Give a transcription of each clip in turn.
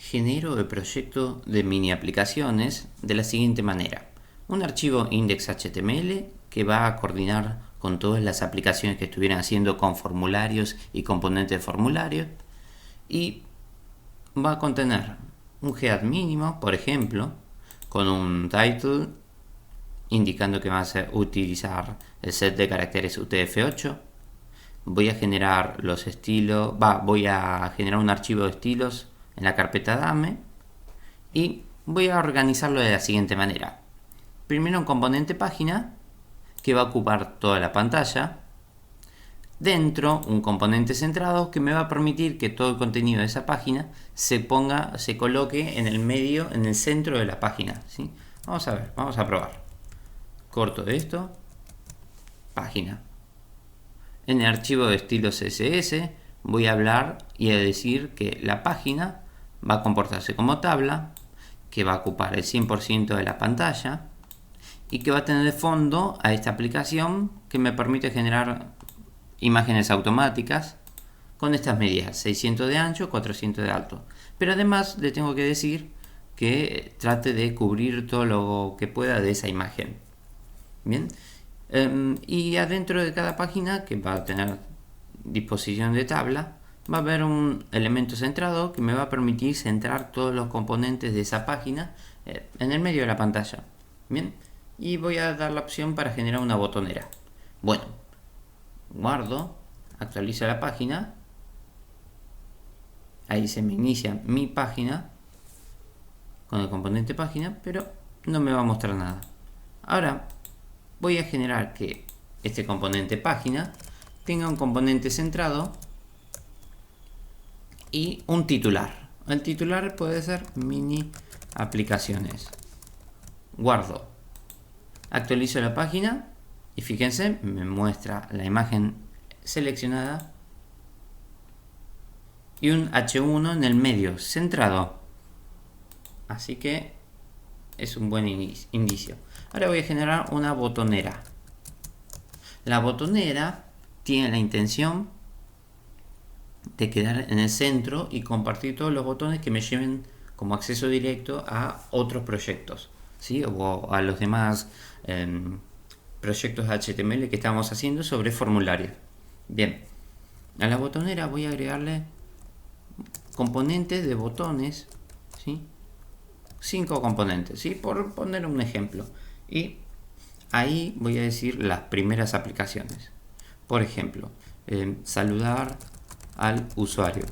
Genero el proyecto de mini aplicaciones de la siguiente manera. Un archivo index.html que va a coordinar con todas las aplicaciones que estuvieran haciendo con formularios y componentes de formularios, y va a contener un head mínimo, por ejemplo, con un title indicando que va a utilizar el set de caracteres UTF-8. Voy a generar los estilos, voy a generar un archivo de estilos en la carpeta Dame y voy a organizarlo de la siguiente manera. Primero un componente página que va a ocupar toda la pantalla. Dentro un componente centrado que me va a permitir que todo el contenido de esa página se coloque en el medio, en el centro de la página, ¿sí? Vamos a ver, vamos a probar. Corto esto, página. En el archivo de estilos CSS voy a hablar y a decir que la página va a comportarse como tabla, que va a ocupar el 100% de la pantalla y que va a tener de fondo a esta aplicación que me permite generar imágenes automáticas con estas medidas, 600 de ancho, 400 de alto. Pero además le tengo que decir que trate de cubrir todo lo que pueda de esa imagen. Bien, y adentro de cada página, que va a tener disposición de tabla, va a haber un elemento centrado que me va a permitir centrar todos los componentes de esa página en el medio de la pantalla. Bien, y voy a dar la opción para generar una botonera. Bueno, guardo, actualizo la página, ahí se me inicia mi página con el componente página, pero no me va a mostrar nada. Ahora voy a generar que este componente página tenga un componente centrado y un titular. El titular puede ser mini aplicaciones. Guardo, actualizo la página y fíjense, me muestra la imagen seleccionada y un H1 en el medio, centrado. Así que es un buen indicio. Ahora voy a generar una botonera. La botonera tiene la intención de quedar en el centro y compartir todos los botones que me lleven como acceso directo a otros proyectos, ¿sí? O a los demás proyectos HTML que estamos haciendo sobre formularios. Bien, a la botonera voy a agregarle componentes de botones, ¿sí? 5 componentes, ¿sí? Por poner un ejemplo. Y ahí voy a decir las primeras aplicaciones. Por ejemplo, saludar al usuario.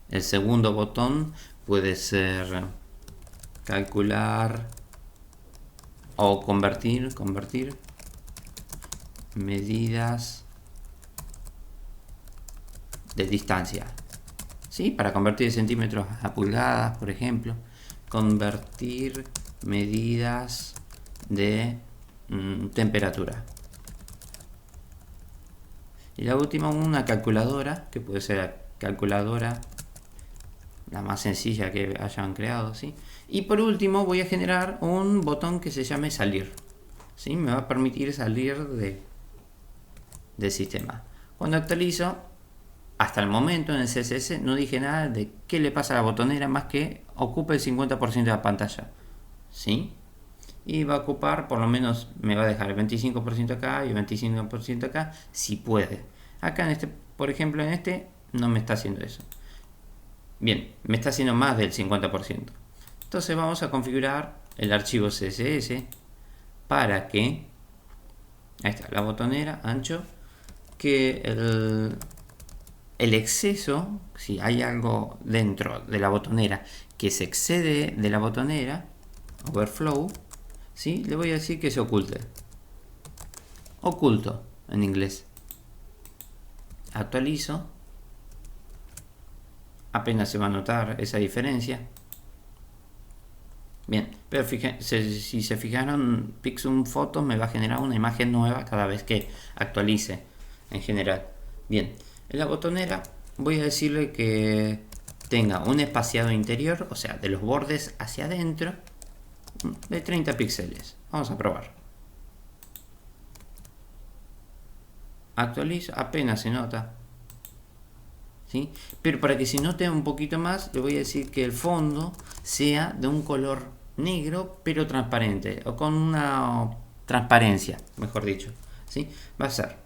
El segundo botón puede ser calcular o convertir medidas de distancia, ¿sí? Para convertir de centímetros a pulgadas, por ejemplo. Convertir medidas de temperatura. Y la última, una calculadora, que puede ser la calculadora la más sencilla que hayan creado, ¿sí? Y por último voy a generar un botón que se llame salir, ¿sí? Me va a permitir salir del sistema. Cuando actualizo, hasta el momento en el CSS no dije nada de qué le pasa a la botonera más que ocupa el 50% de la pantalla, ¿sí? Y va a ocupar, por lo menos me va a dejar el 25% acá y el 25% acá, si puede. Acá en este, por ejemplo, en este no me está haciendo eso. Bien, me está haciendo más del 50%. Entonces vamos a configurar el archivo CSS para que, ahí está, la botonera, ancho, que el exceso, si hay algo dentro de la botonera que se excede de la botonera, overflow, ¿sí? Le voy a decir que se oculte. Oculto en inglés. Actualizo. Apenas se va a notar esa diferencia. Bien, pero si se fijaron, Pixum Photos me va a generar una imagen nueva cada vez que actualice en general. Bien, en la botonera voy a decirle que tenga un espaciado interior, o sea, de los bordes hacia adentro, de 30 píxeles. Vamos a probar. Actualizo, apenas se nota. ¿sí? Pero para que se note un poquito más, le voy a decir que el fondo sea de un color negro pero transparente, o con una transparencia, mejor dicho, ¿sí? Va a ser,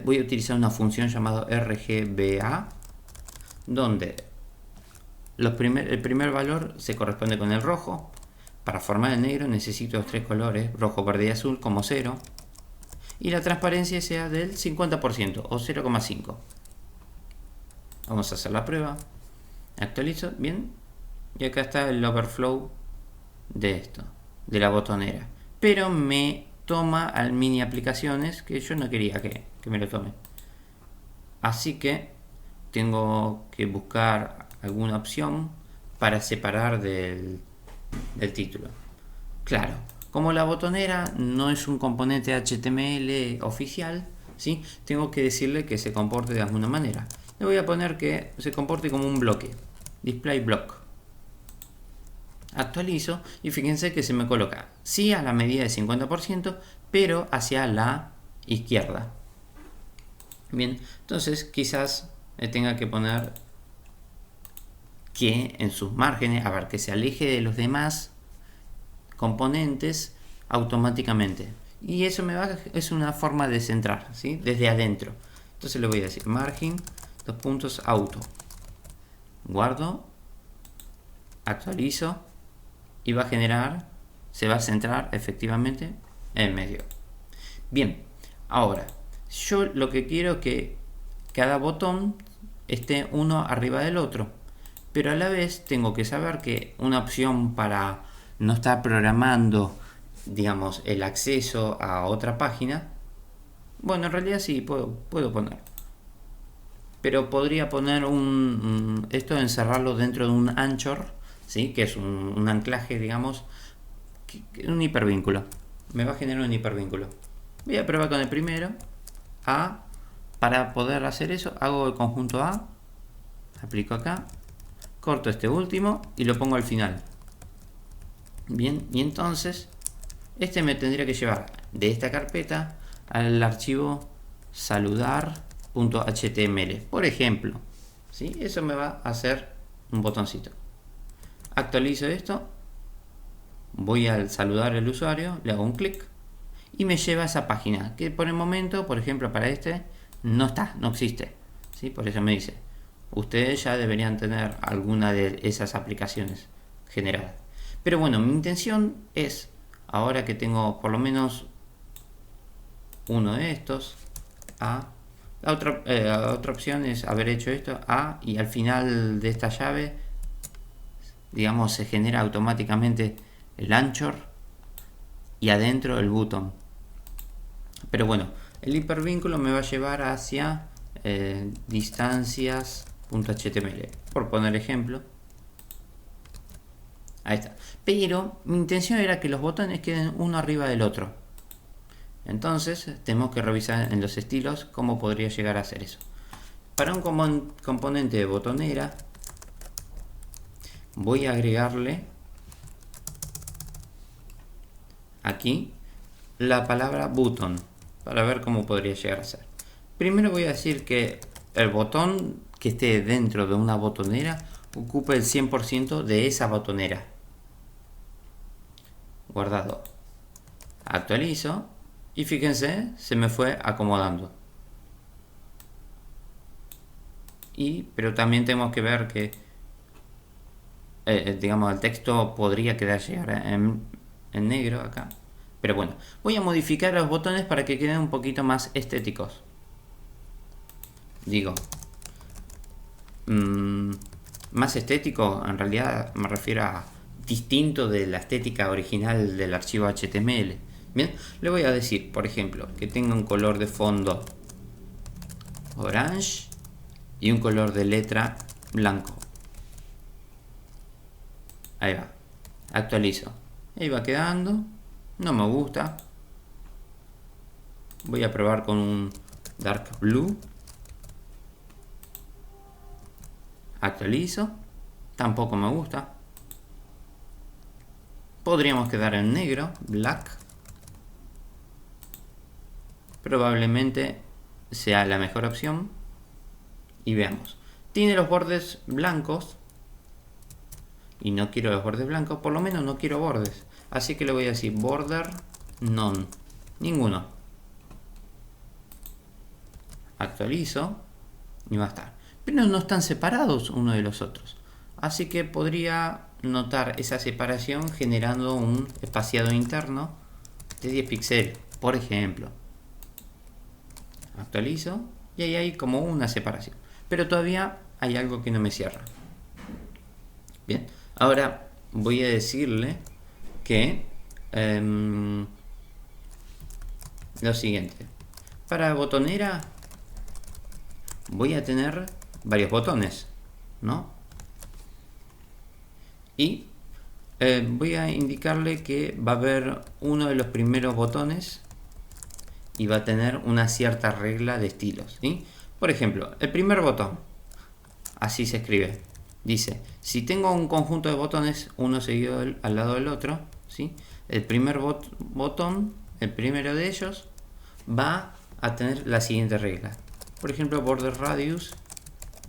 voy a utilizar una función llamada RGBA, donde el primer valor se corresponde con el rojo. Para formar el negro necesito los tres colores, rojo, verde y azul, como 0. Y la transparencia sea del 50% o 0,5. Vamos a hacer la prueba. Actualizo, bien. Y acá está el overflow de esto, de la botonera. Pero me toma al mini aplicaciones que yo no quería que me lo tome. Así que tengo que buscar alguna opción para separar del título. Claro, como la botonera no es un componente HTML oficial, ¿sí? Tengo que decirle que se comporte de alguna manera. Le voy a poner que se comporte como un bloque. Display block. Actualizo y fíjense que se me coloca sí a la medida de 50%, pero hacia la izquierda. Bien, entonces quizás tenga que poner que en sus márgenes, a ver, que se aleje de los demás componentes automáticamente. Y eso es una forma de centrar, ¿sí? Desde adentro. Entonces le voy a decir margin, auto. Guardo, actualizo y va a generar, se va a centrar efectivamente en medio. Bien, ahora, yo lo que quiero es que cada botón esté uno arriba del otro. Pero a la vez tengo que saber que una opción para no estar programando, digamos, el acceso a otra página, bueno, en realidad sí, puedo poner. Pero podría poner esto, encerrarlo dentro de un anchor, ¿sí? Que es un anclaje, digamos, un hipervínculo. Me va a generar un hipervínculo. Voy a probar con el primero. A. Para poder hacer eso, hago el conjunto A. Aplico acá. Corto este último y lo pongo al final. Bien, y entonces este me tendría que llevar de esta carpeta al archivo saludar.html, por ejemplo, ¿sí? Eso me va a hacer un botoncito. Actualizo esto, voy al saludar al usuario, le hago un clic y me lleva a esa página que por el momento, por ejemplo, para este no existe, ¿sí? Por eso me dice, ustedes ya deberían tener alguna de esas aplicaciones generadas. Pero bueno, mi intención es, ahora que tengo por lo menos uno de estos, la otra opción es haber hecho esto, y al final de esta llave, digamos, se genera automáticamente el anchor y adentro el botón. Pero bueno, el hipervínculo me va a llevar hacia distancias.html, por poner ejemplo. Ahí está. Pero mi intención era que los botones queden uno arriba del otro. Entonces tenemos que revisar en los estilos cómo podría llegar a hacer eso. Para un componente de botonera voy a agregarle aquí la palabra button para ver cómo podría llegar a ser. Primero voy a decir que el botón que esté dentro de una botonera ocupe el 100% de esa botonera. Guardado. Actualizo y fíjense, se me fue acomodando. Pero también tenemos que ver que digamos, el texto podría quedar llegar en negro acá. Pero bueno, voy a modificar los botones para que queden un poquito más estéticos. Digo, más estético, en realidad me refiero a distinto de la estética original del archivo HTML. Bien, le voy a decir, por ejemplo, que tenga un color de fondo orange y un color de letra blanco. Ahí va. Actualizo. Ahí va quedando. No me gusta. Voy a probar con un dark blue. Actualizo. Tampoco me gusta. Podríamos quedar en negro, black. Probablemente sea la mejor opción. Y veamos. tiene los bordes blancos y no quiero los bordes blancos, por lo menos no quiero bordes, así que le voy a decir border none, ninguno. Actualizo y va a estar, pero no están separados uno de los otros, así que podría notar esa separación generando un espaciado interno de 10 píxeles, por ejemplo. Actualizo y ahí hay como una separación, pero todavía hay algo que no me cierra. Bien, ahora voy a decirle que lo siguiente: para botonera voy a tener varios botones, ¿no? Y voy a indicarle que va a haber uno de los primeros botones y va a tener una cierta regla de estilos, ¿sí? Por ejemplo, el primer botón, así se escribe, dice: si tengo un conjunto de botones, uno seguido al lado del otro, ¿sí? El primer botón, el primero de ellos, va a tener la siguiente regla. Por ejemplo, border radius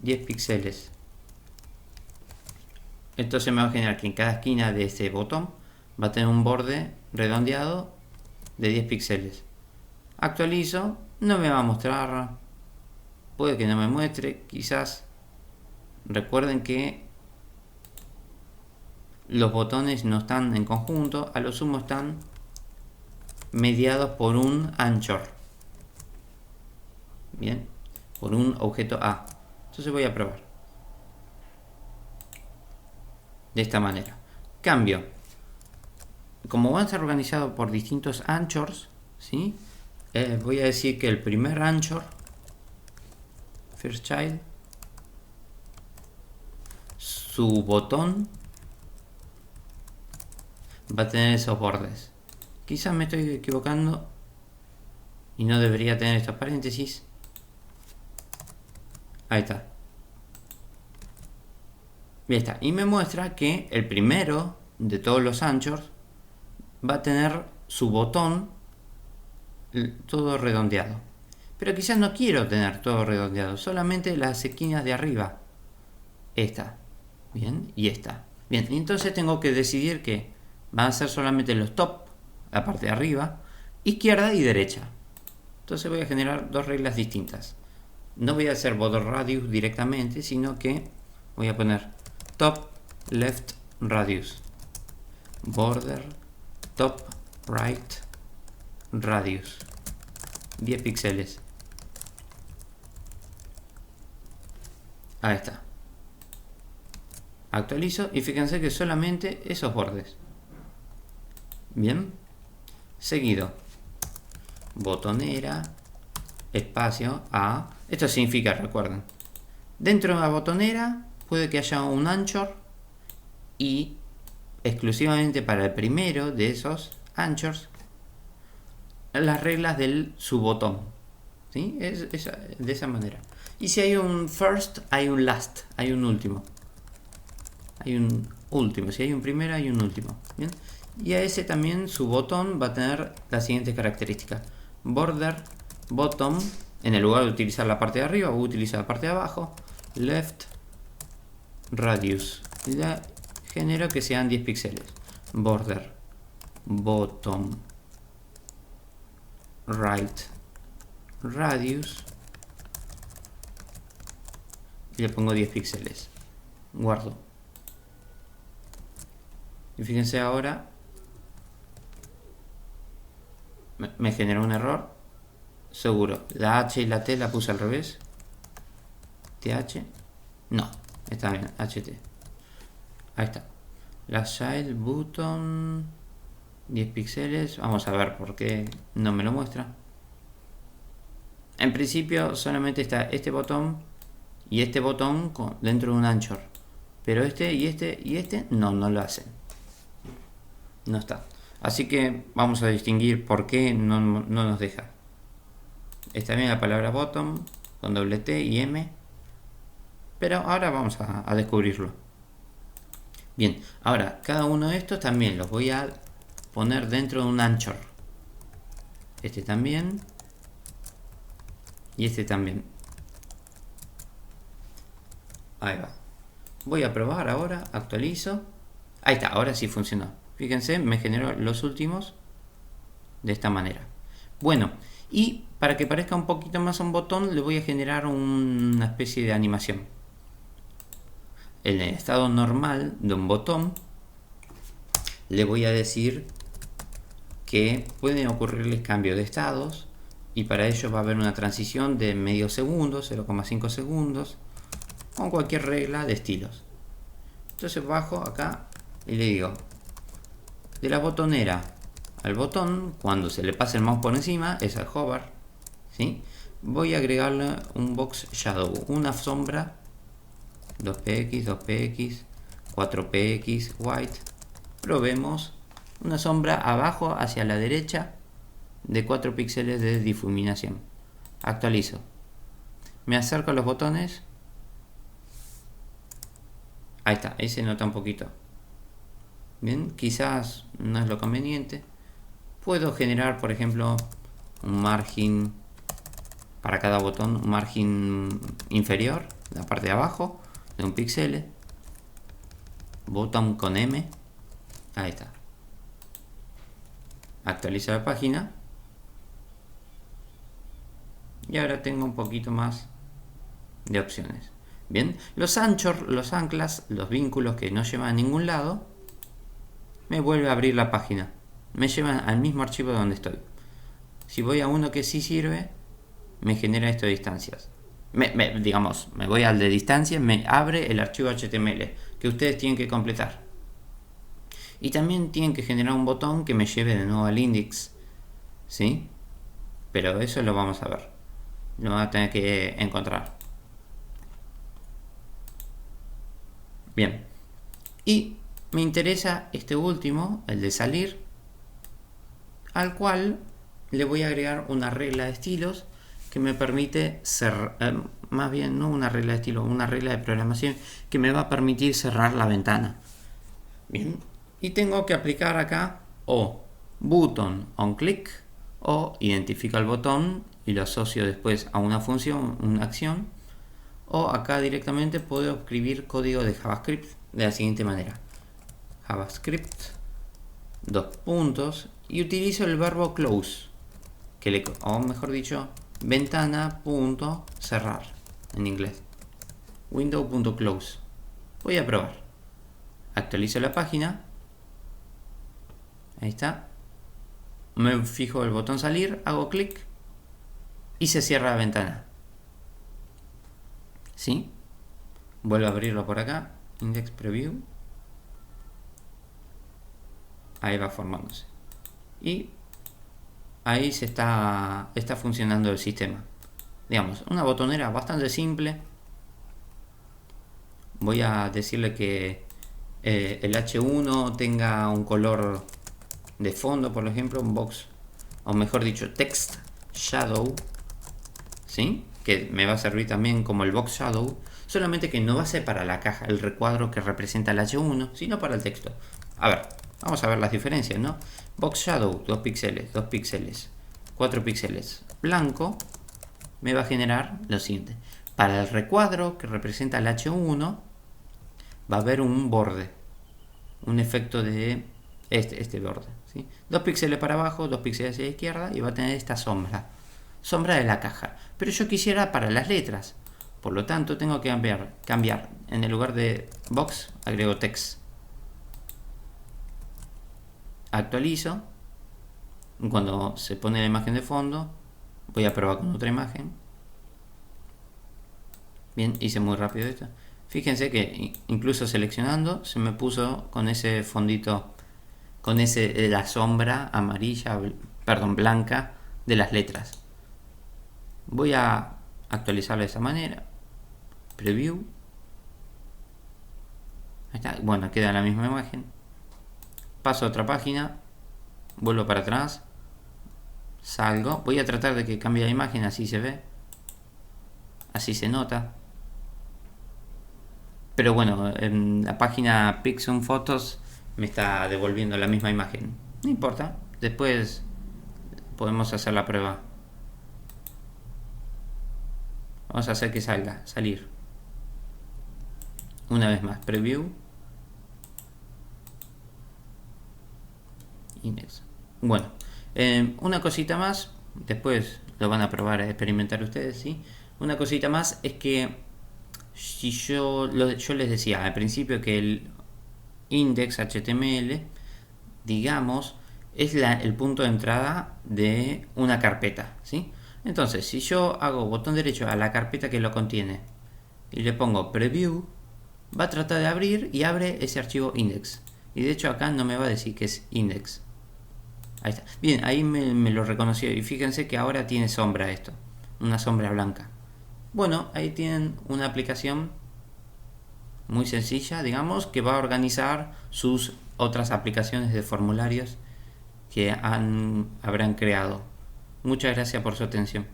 10 píxeles. Entonces me va a generar que en cada esquina de ese botón va a tener un borde redondeado de 10 píxeles. Actualizo, no me va a mostrar, puede que no me muestre, quizás. Recuerden que los botones no están en conjunto, a lo sumo están mediados por un anchor. Bien, por un objeto A. Entonces voy a probar de esta manera. Cambio, como van a estar organizados por distintos anchors, ¿sí? Voy a decir que el primer anchor, first child, su botón va a tener esos bordes. Quizás me estoy equivocando y no debería tener estos paréntesis. Ahí está. Bien está. Y me muestra que el primero de todos los anchors va a tener su botón todo redondeado. Pero quizás no quiero tener todo redondeado, solamente las esquinas de arriba. Esta. Bien, y esta. Bien, y entonces tengo que decidir que van a ser solamente los top, la parte de arriba, izquierda y derecha. Entonces voy a generar dos reglas distintas. No voy a hacer border radius directamente, sino que voy a poner top left radius, border top right radius, 10 píxeles. Ahí está. Actualizo y fíjense que solamente esos bordes. Bien. Seguido, botonera, espacio, A. Esto significa, recuerden, dentro de la botonera puede que haya un anchor y exclusivamente para el primero de esos anchors las reglas del subbotón, ¿sí? Es de esa manera. Y si hay un first, hay un last, hay un último. Hay un último, si hay un primero, hay un último. ¿Bien? Y a ese también su botón va a tener las siguientes características: border bottom, en el lugar de utilizar la parte de arriba, voy a utilizar la parte de abajo, left radius, y la genero que sean 10 píxeles, border bottom right radius, y le pongo 10 píxeles, guardo. Y fíjense ahora, me generó un error, seguro. La H y la T la puse al revés. TH, no, está bien, HT. Ahí está. La child button, 10 píxeles. Vamos a ver por qué no me lo muestra. En principio solamente está este botón y este botón dentro de un anchor. Pero este y este no lo hacen. No está. Así que vamos a distinguir por qué no nos deja. Está bien la palabra bottom con doble T y M, pero ahora vamos a descubrirlo. Bien, ahora cada uno de estos también los voy a poner dentro de un anchor. Este también y este también. Ahí va. Voy a probar ahora, actualizo. Ahí está, ahora sí funcionó. Fíjense, me generó los últimos de esta manera. Bueno, y para que parezca un poquito más un botón, le voy a generar una especie de animación. En el estado normal de un botón, le voy a decir que pueden ocurrirles cambios de estados, y para ello va a haber una transición de medio segundo, 0,5 segundos, con cualquier regla de estilos. Entonces bajo acá y le digo, de la botonera al botón, cuando se le pase el mouse por encima, es el hover, ¿sí? Voy a agregarle un box shadow, una sombra 2px, 2px, 4px, white. Probemos una sombra abajo hacia la derecha de 4 píxeles de difuminación. Actualizo. Me acerco a los botones. Ahí está, ahí se nota un poquito. Bien, quizás no es lo conveniente. Puedo generar, por ejemplo, un margen para cada botón, un margen inferior, la parte de abajo, de un píxel. Botón con M. Ahí está. Actualizo la página. Y ahora tengo un poquito más de opciones. Bien, los anchors, los anclas, los vínculos que no llevan a ningún lado, me vuelve a abrir la página. Me llevan al mismo archivo donde estoy. Si voy a uno que sí sirve, me genera esto de distancias. Digamos, me voy al de distancias, me abre el archivo HTML que ustedes tienen que completar. Y también tienen que generar un botón que me lleve de nuevo al index, ¿sí? Pero eso lo vamos a ver. Lo van a tener que encontrar. Bien. Y me interesa este último, el de salir, al cual le voy a agregar una regla de estilos que me permite cerrar, más bien no una regla de estilo, una regla de programación que me va a permitir cerrar la ventana. Bien. Y tengo que aplicar acá o button on click, o identifico el botón y lo asocio después a una función, una acción, o acá directamente puedo escribir código de JavaScript de la siguiente manera: JavaScript, dos puntos, y utilizo el verbo close, o mejor dicho, ventana.cerrar en inglés, window.close. Voy a probar. Actualizo la página. Ahí está. Me fijo el botón salir, hago clic y se cierra la ventana. ¿Sí? Vuelvo a abrirlo por acá. Index Preview. Ahí va formándose. Y ahí se está funcionando el sistema. Digamos, una botonera bastante simple. Voy a decirle que el H1 tenga un color de fondo, por ejemplo, un box, o mejor dicho, text shadow, ¿sí? Que me va a servir también como el box shadow, solamente que no va a ser para la caja, el recuadro que representa el H1, sino para el texto. A ver, vamos a ver las diferencias, ¿no? Box shadow, 2 píxeles, 2 píxeles, 4 píxeles, blanco, me va a generar lo siguiente. Para el recuadro que representa el H1, va a haber un borde, un efecto de este borde, ¿sí? 2 píxeles para abajo, 2 píxeles hacia la izquierda, y va a tener esta sombra de la caja. Pero yo quisiera para las letras, por lo tanto tengo que cambiar en el lugar de box, agrego text. Actualizo. Cuando se pone la imagen de fondo, voy a probar con otra imagen. Bien, hice muy rápido esto. Fíjense que incluso seleccionando se me puso con ese fondito, con la sombra amarilla, blanca de las letras. Voy a actualizarlo de esa manera. Preview. Ahí está. Bueno, queda la misma imagen. Paso a otra página. Vuelvo para atrás. Salgo. Voy a tratar de que cambie la imagen, así se ve. Así se nota. Pero bueno, en la página Pixum Photos me está devolviendo la misma imagen. No importa. Después podemos hacer la prueba. Vamos a hacer que salir. Una vez más, preview, index. Bueno, una cosita más, después lo van a probar a experimentar ustedes, ¿sí? Una cosita más es que si yo les decía al principio que el index HTML, digamos, es el punto de entrada de una carpeta, ¿sí? Entonces, si yo hago botón derecho a la carpeta que lo contiene y le pongo preview, va a tratar de abrir y abre ese archivo index. Y de hecho acá no me va a decir que es index. Ahí está. Bien, ahí me lo reconoció. Y fíjense que ahora tiene sombra esto. Una sombra blanca. Bueno, ahí tienen una aplicación muy sencilla, digamos, que va a organizar sus otras aplicaciones de formularios que habrán creado. Muchas gracias por su atención.